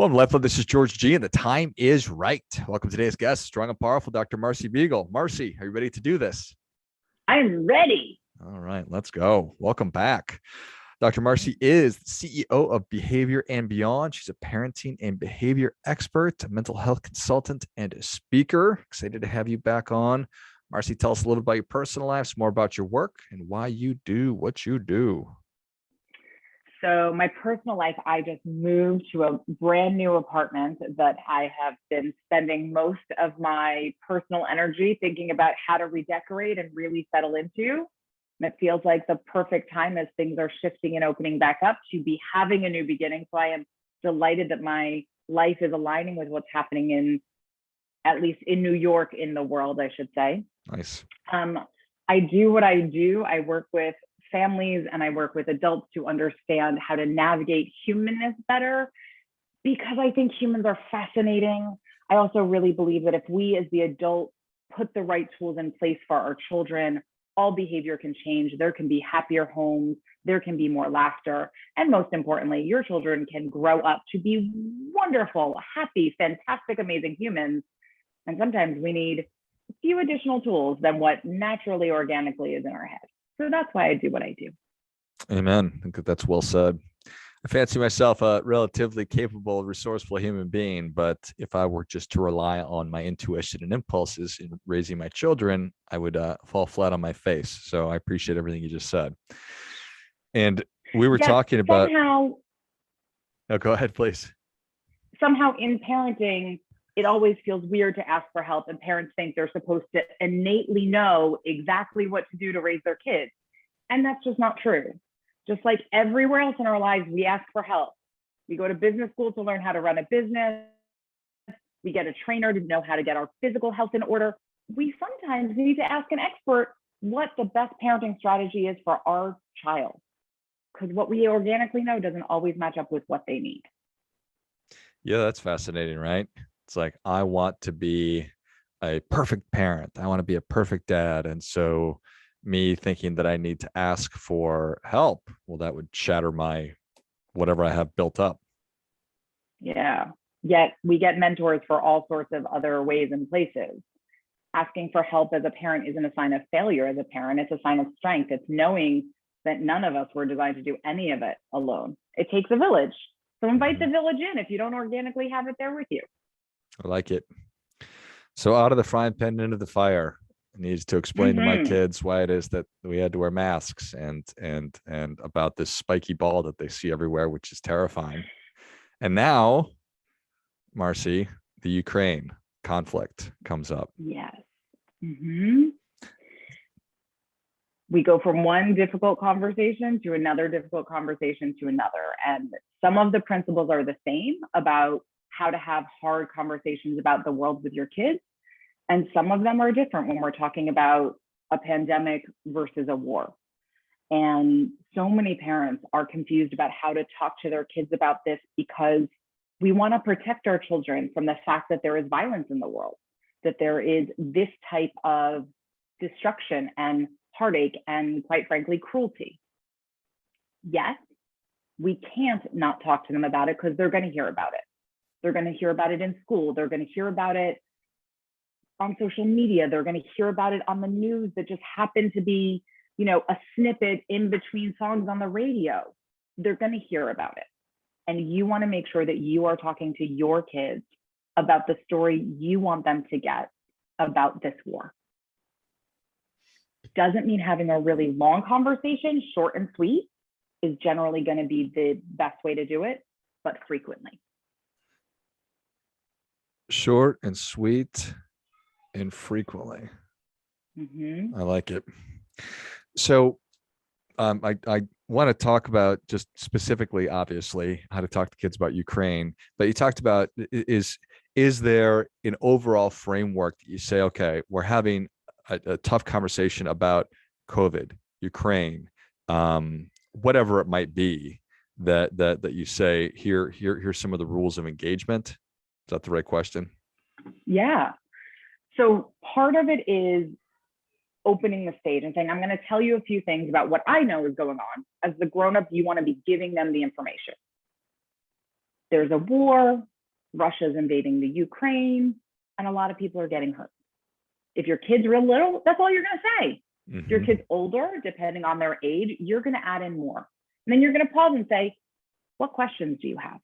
Welcome to LifeBlood. This is George G, and the time is right. Welcome to today's guest, strong and powerful Dr. Marcie Beigel. Marcie, are you ready to do this? I'm ready. All right, let's go. Welcome back. Dr. Marcie is the CEO of Behavior and Beyond. She's a parenting and behavior expert, a mental health consultant, and a speaker. Excited to have you back on. Marcie, tell us a little about your personal life, some more about your work, and why you do what you do. So my personal life, I just moved to a brand new apartment that I have been spending most of my personal energy thinking about how to redecorate and really settle into. And it feels like the perfect time as things are shifting and opening back up to be having a new beginning. So I am delighted that my life is aligning with what's happening in, at least in New York, in the world, I should say. Nice. I do what I do. I work with families and I work with adults to understand how to navigate humanness better, because I think humans are fascinating. I also really believe that if we as the adults put the right tools in place for our children, all behavior can change. There can be happier homes, there can be more laughter, and most importantly, your children can grow up to be wonderful, happy, fantastic, amazing humans. And sometimes we need a few additional tools than what naturally, organically is in our head. So that's why I do what I do. Amen. I think that's well said. I fancy myself a relatively capable, resourceful human being, but if I were just to rely on my intuition and impulses in raising my children, I would fall flat on my face. So I appreciate everything you just said. And we were talking about. Somehow, no, go ahead, please. Somehow in parenting, it always feels weird to ask for help, and parents think they're supposed to innately know exactly what to do to raise their kids. And that's just not true. Just like everywhere else in our lives, we ask for help. We go to business school to learn how to run a business. We get a trainer to know how to get our physical health in order. We sometimes need to ask an expert what the best parenting strategy is for our child, because what we organically know doesn't always match up with what they need. Yeah, that's fascinating, right? It's like, I want to be a perfect parent. I want to be a perfect dad. And so me thinking that I need to ask for help, well, that would shatter my whatever I have built up. Yeah. Yet we get mentors for all sorts of other ways and places. Asking for help as a parent isn't a sign of failure as a parent. It's a sign of strength. It's knowing that none of us were designed to do any of it alone. It takes a village. So invite the village in if you don't organically have it there with you. I like it. So out of the frying pan into the fire. I needed to explain to my kids why it is that we had to wear masks and about this spiky ball that they see everywhere, which is terrifying. And now, Marcie, the Ukraine conflict comes up. Yes. We go from one difficult conversation to another difficult conversation to another. And some of the principles are the same about how to have hard conversations about the world with your kids. And some of them are different when we're talking about a pandemic versus a war. And so many parents are confused about how to talk to their kids about this, because we want to protect our children from the fact that there is violence in the world, that there is this type of destruction and heartache and, quite frankly, cruelty. Yet, we can't not talk to them about it, because they're going to hear about it. They're going to hear about it in school. They're going to hear about it on social media. They're going to hear about it on the news that just happened to be, a snippet in between songs on the radio. They're going to hear about it. And you want to make sure that you are talking to your kids about the story you want them to get about this war. Doesn't mean having a really long conversation. Short and sweet is generally going to be the best way to do it, but frequently. Short and sweet and frequently. I like it. So I want to talk about just specifically, obviously, how to talk to kids about Ukraine, but you talked about is there an overall framework that you say, okay, we're having a tough conversation about COVID, Ukraine, whatever it might be, that you say, here's some of the rules of engagement. Is that the right question? Yeah. So part of it is opening the stage and saying, I'm going to tell you a few things about what I know is going on. As the grown-up, you want to be giving them the information. There's a war. Russia's invading the Ukraine, and a lot of people are getting hurt. If your kid's real little, that's all you're going to say. If your kid's older, depending on their age, you're going to add in more. And then you're going to pause and say, what questions do you have?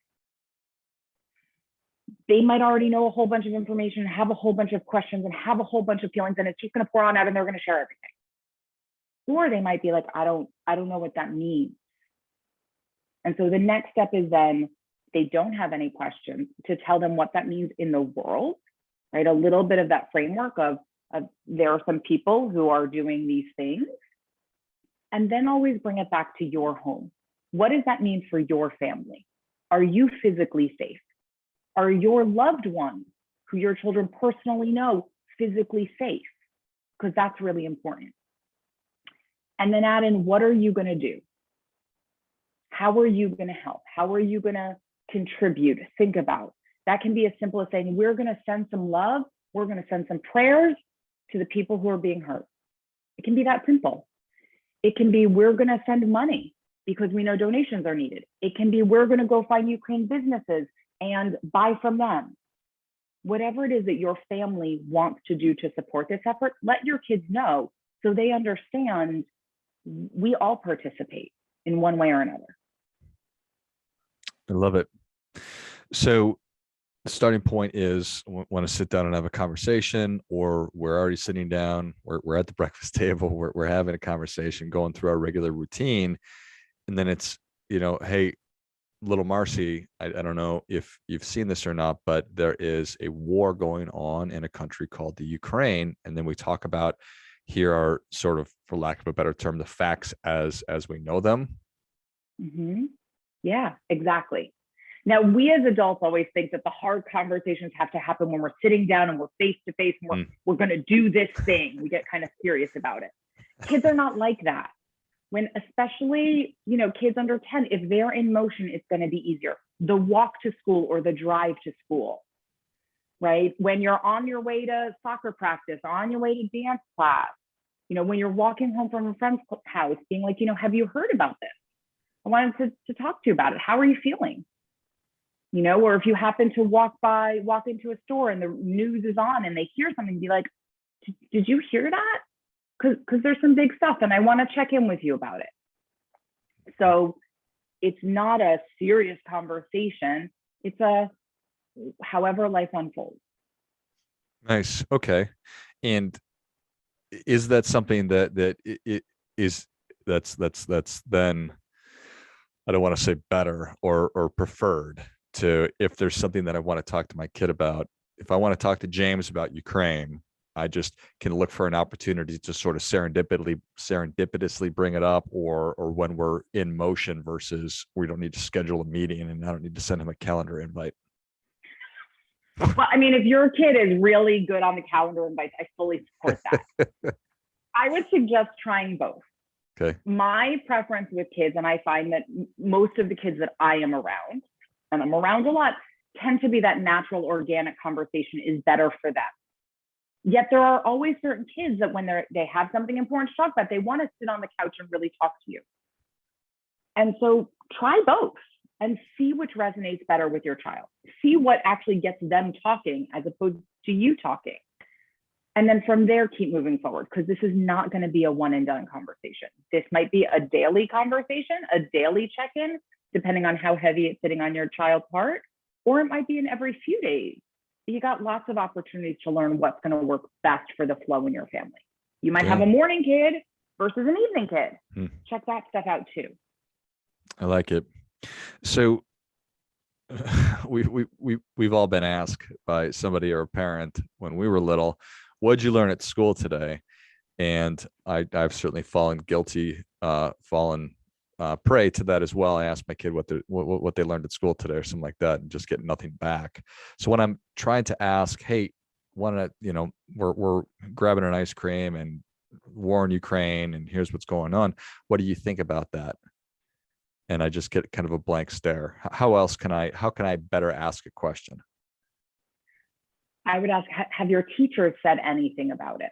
They might already know a whole bunch of information, have a whole bunch of questions, and have a whole bunch of feelings, and it's just going to pour on out and they're going to share everything. Or they might be like, I don't know what that means. And so the next step is then they don't have any questions to tell them what that means in the world, right? A little bit of that framework of there are some people who are doing these things, and then always bring it back to your home. What does that mean for your family? Are you physically safe? Are your loved ones, who your children personally know, physically safe? Because that's really important. And then add in, what are you going to do? How are you going to help? How are you going to contribute? Think about. That can be as simple as saying, we're going to send some love. We're going to send some prayers to the people who are being hurt. It can be that simple. It can be, we're going to send money because we know donations are needed. It can be, we're going to go find Ukraine businesses and buy from them. Whatever it is that your family wants to do to support this effort, let your kids know so they understand we all participate in one way or another. I love it. So the starting point is want to sit down and have a conversation, or we're already sitting down, we're at the breakfast table, we're having a conversation, going through our regular routine. And then it's, hey, little Marcie, I don't know if you've seen this or not, but there is a war going on in a country called the Ukraine. And then we talk about, here are sort of, for lack of a better term, the facts as we know them. Yeah, exactly. Now, we as adults always think that the hard conversations have to happen when we're sitting down and we're face to face and we're going to do this thing. We get kind of serious about it. Kids are not like that. When especially, kids under 10, if they're in motion, it's going to be easier. The walk to school or the drive to school, right? When you're on your way to soccer practice, on your way to dance class, when you're walking home from a friend's house, being like, have you heard about this? I wanted to talk to you about it. How are you feeling? Or if you happen to walk into a store and the news is on and they hear something, be like, did you hear that? Because there's some big stuff and I want to check in with you about it. So it's not a serious conversation. It's however life unfolds. Nice. Okay. And is that something that it is, that's then, I don't want to say better or preferred to, if there's something that I want to talk to my kid about, if I want to talk to James about Ukraine, I just can look for an opportunity to sort of serendipitously bring it up, or when we're in motion, versus we don't need to schedule a meeting and I don't need to send him a calendar invite. Well, I mean, if your kid is really good on the calendar invites, I fully support that. I would suggest trying both. Okay. My preference with kids, and I find that most of the kids that I am around, and I'm around a lot, tend to be that natural, organic conversation is better for them. Yet there are always certain kids that when they have something important to talk about, they want to sit on the couch and really talk to you. And so try both and see which resonates better with your child. See what actually gets them talking as opposed to you talking. And then from there, keep moving forward, because this is not going to be a one and done conversation. This might be a daily conversation, a daily check-in, depending on how heavy it's sitting on your child's heart, or it might be in every few days. You got lots of opportunities to learn what's going to work best for the flow in your family. You might have a morning kid versus an evening kid. Check that stuff out too. I like it. So we've all been asked by somebody or a parent when we were little, what'd you learn at school today? And I've certainly fallen prey to that as well. I asked my kid what they learned at school today or something like that, and just get nothing back. So when I'm trying to ask, hey, we're grabbing an ice cream and war in Ukraine, and here's what's going on, what do you think about that? And I just get kind of a blank stare. How can I better ask a question? I would ask, have your teachers said anything about it?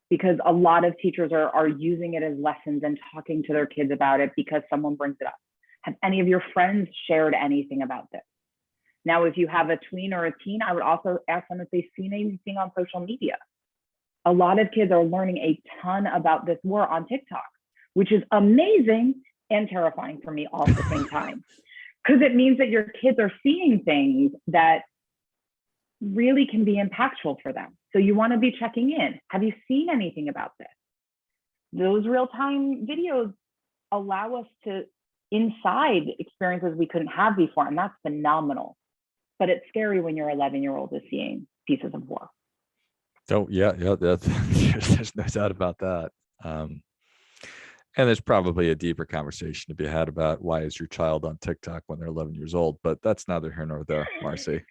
Because a lot of teachers are using it as lessons and talking to their kids about it because someone brings it up. Have any of your friends shared anything about this? Now, if you have a tween or a teen, I would also ask them if they've seen anything on social media. A lot of kids are learning a ton about this war on TikTok, which is amazing and terrifying for me all at the same time. Because it means that your kids are seeing things that really can be impactful for them. So you want to be checking in. Have you seen anything about this? Those real-time videos allow us to inside experiences we couldn't have before, and that's phenomenal. But it's scary when your 11-year-old is seeing pieces of war. Oh yeah, there's no doubt about that. And there's probably a deeper conversation to be had about why is your child on TikTok when they're 11 years old, but that's neither here nor there, Marcie.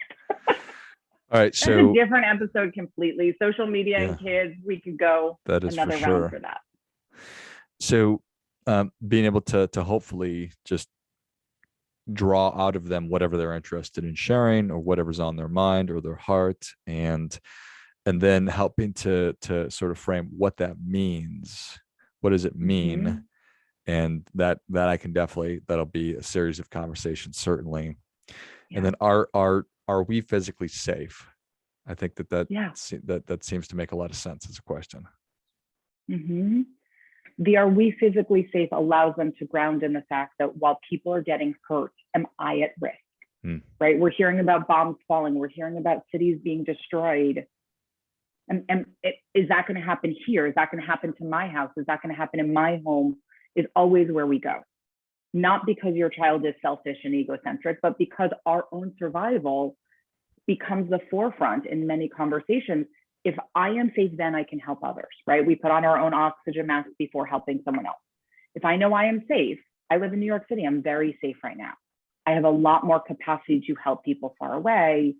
All right, so that's a different episode completely. Social media and kids, we could go that is another for sure. round for that. So being able to hopefully just draw out of them whatever they're interested in sharing or whatever's on their mind or their heart, and then helping to sort of frame what that means. What does it mean? Mm-hmm. And that I can definitely, that'll be a series of conversations, certainly. Yeah. And then are we physically safe? I think that seems to make a lot of sense as a question. Mm-hmm. The are we physically safe allows them to ground in the fact that while people are getting hurt, am I at risk? Right? We're hearing about bombs falling. We're hearing about cities being destroyed. And is that going to happen here? Is that going to happen to my house? Is that going to happen in my home? Is always where we go. Not because your child is selfish and egocentric, but because our own survival becomes the forefront in many conversations. If I am safe, then I can help others, right? We put on our own oxygen mask before helping someone else. If I know I am safe, I live in New York City, I'm very safe right now. I have a lot more capacity to help people far away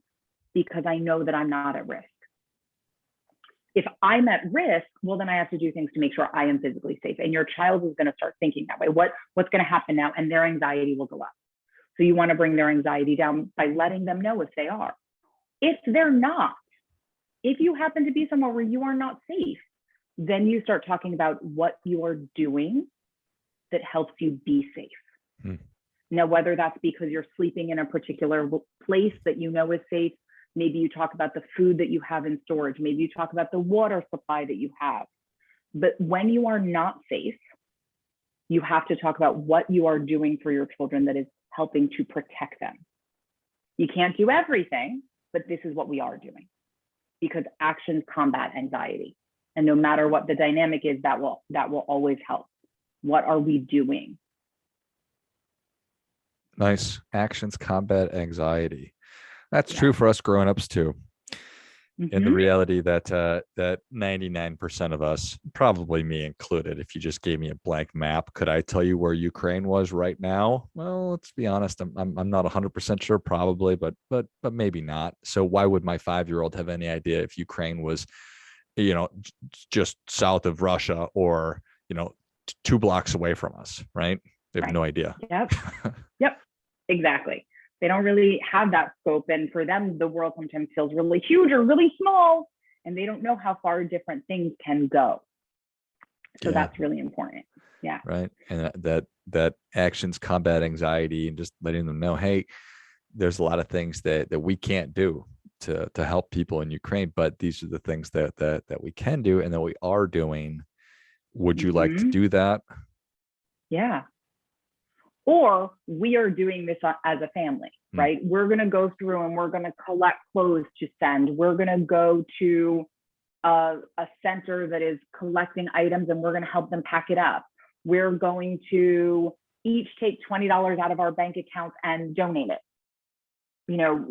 because I know that I'm not at risk. If I'm at risk, well, then I have to do things to make sure I am physically safe. And your child is going to start thinking that way. What's going to happen now? And their anxiety will go up. So you want to bring their anxiety down by letting them know if they are. If they're not, if you happen to be somewhere where you are not safe, then you start talking about what you are doing that helps you be safe. Now, whether that's because you're sleeping in a particular place that you know is safe, maybe you talk about the food that you have in storage. Maybe you talk about the water supply that you have. But when you are not safe, you have to talk about what you are doing for your children that is helping to protect them. You can't do everything, but this is what we are doing, because actions combat anxiety. And no matter what the dynamic is, that will always help. What are we doing? Nice. Actions combat anxiety. That's true for us grown-ups too. And the reality that 99% of us, probably me included, if you just gave me a blank map, could I tell you where Ukraine was right now? Well, let's be honest, I'm not 100% sure, probably, but maybe not. So why would my 5-year-old have any idea if Ukraine was, just south of Russia or 2 blocks away from us, right? They have no idea. Yep, exactly. They don't really have that scope. And for them, the world sometimes feels really huge or really small, and they don't know how far different things can go. So that's really important. Yeah. Right. And that actions combat anxiety, and just letting them know, hey, there's a lot of things that we can't do to help people in Ukraine, but these are the things that we can do and that we are doing. Would you like to do that? Yeah. Or we are doing this as a family, right? We're going to go through and we're going to collect clothes to send. We're going to go to a center that is collecting items and we're going to help them pack it up. We're going to each take $20 out of our bank accounts and donate it,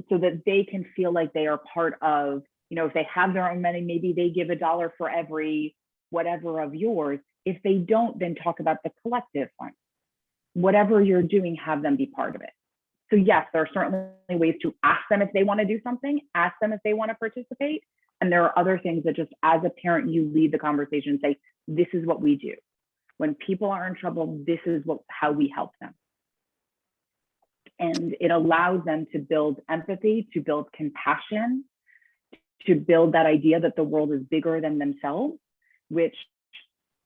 so that they can feel like they are part of, if they have their own money, maybe they give $1 for every whatever of yours. If they don't, then talk about the collective fund. Whatever you're doing, have them be part of it. So yes, there are certainly ways to ask them if they want to do something, ask them if they want to participate. And there are other things that just as a parent, you lead the conversation and say, this is what we do. When people are in trouble, this is how we help them. And it allows them to build empathy, to build compassion, to build that idea that the world is bigger than themselves, which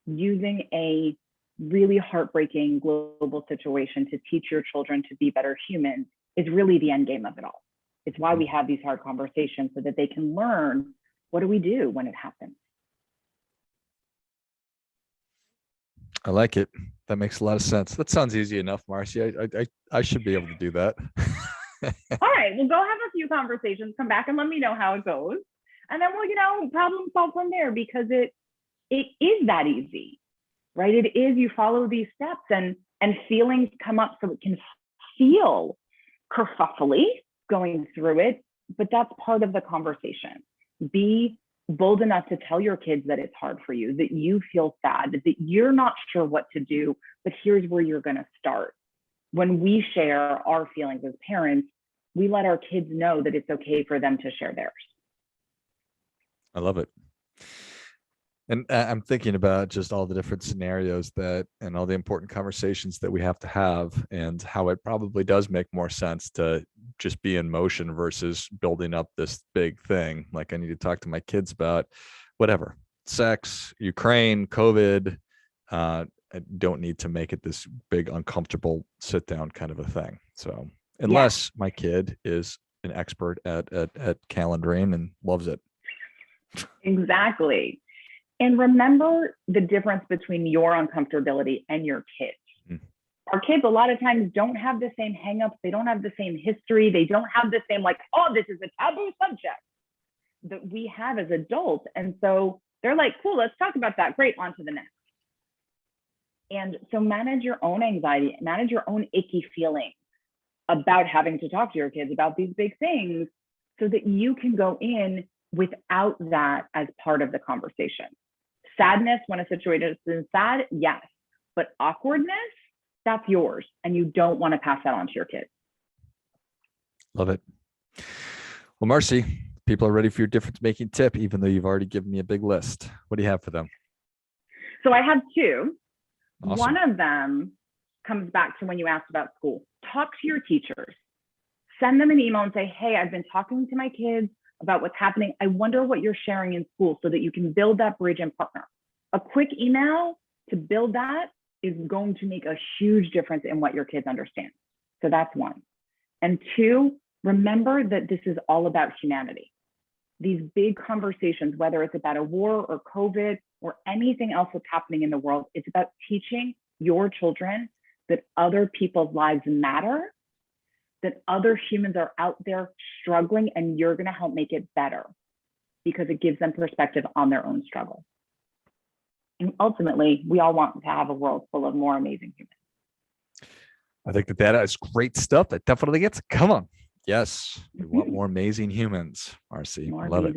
using a really heartbreaking global situation to teach your children to be better humans is really the end game of it all. It's why we have these hard conversations, so that they can learn, what do we do when it happens? I like it. That makes a lot of sense. That sounds easy enough, Marcie. I should be able to do that. All right, well, go have a few conversations, come back and let me know how it goes. And then we'll, problem solve from there, because it is that easy, right? It is, you follow these steps and feelings come up, so it can feel kerfuffly going through it, but that's part of the conversation. Be bold enough to tell your kids that it's hard for you, that you feel sad, that you're not sure what to do, but here's where you're going to start. When we share our feelings as parents, we let our kids know that it's okay for them to share theirs. I love it. And I'm thinking about just all the different scenarios and all the important conversations that we have to have, and how it probably does make more sense to just be in motion versus building up this big thing. Like, I need to talk to my kids about whatever, sex, Ukraine, COVID. I don't need to make it this big, uncomfortable sit down kind of a thing. So unless my kid is an expert at calendaring and loves it. Exactly. And remember the difference between your uncomfortability and your kids. Our kids a lot of times don't have the same hangups. They don't have the same history. They don't have the same, like, oh, this is a taboo subject that we have as adults. And so they're like, cool, let's talk about that. Great, on to the next. And so manage your own anxiety, manage your own icky feelings about having to talk to your kids about these big things, so that you can go in without that as part of the conversation. Sadness when a situation is sad, yes, but awkwardness, that's yours, and you don't want to pass that on to your kids. Love it. Well, Marcie, people are ready for your difference-making tip, even though you've already given me a big list. What do you have for them? So I have two. Awesome. One of them comes back to when you asked about school. Talk to your teachers. Send them an email and say, hey, I've been talking to my kids about what's happening. I wonder what you're sharing in school, so that you can build that bridge and partner. A quick email to build that is going to make a huge difference in what your kids understand. So that's one. And two, remember that this is all about humanity. These big conversations, whether it's about a war or COVID or anything else that's happening in the world, it's about teaching your children that other people's lives matter, that other humans are out there struggling, and you're going to help make it better, because it gives them perspective on their own struggle. And ultimately, we all want to have a world full of more amazing humans. I think that is great stuff. That definitely gets, come on. Yes, we want more amazing humans, Marcie. I love it.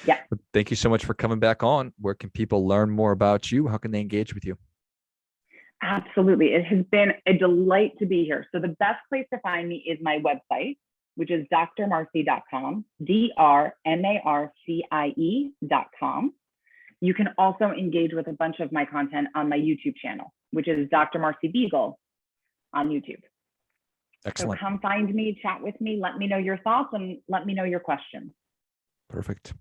Yeah. But thank you so much for coming back on. Where can people learn more about you? How can they engage with you? Absolutely. It has been a delight to be here. So the best place to find me is my website, which is drmarcie.com, drmarcie.com. You can also engage with a bunch of my content on my YouTube channel, which is Dr. Marcie Beigel on YouTube. Excellent. So come find me, chat with me, let me know your thoughts, and let me know your questions. Perfect.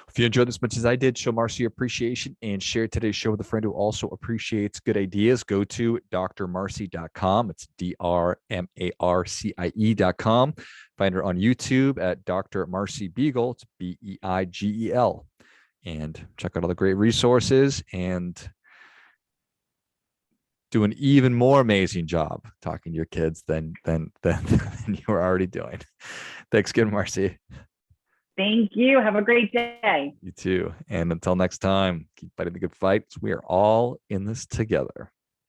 If you enjoyed this as much as I did, show Marcie appreciation and share today's show with a friend who also appreciates good ideas. Go to drmarcie.com. It's drmarcie.com. Find her on YouTube at Dr. Marcie Beigel. It's Beigel. And check out all the great resources, and do an even more amazing job talking to your kids than you were already doing. Thanks again, Marcie. Thank you. Have a great day. You too. And until next time, keep fighting the good fight. We are all in this together.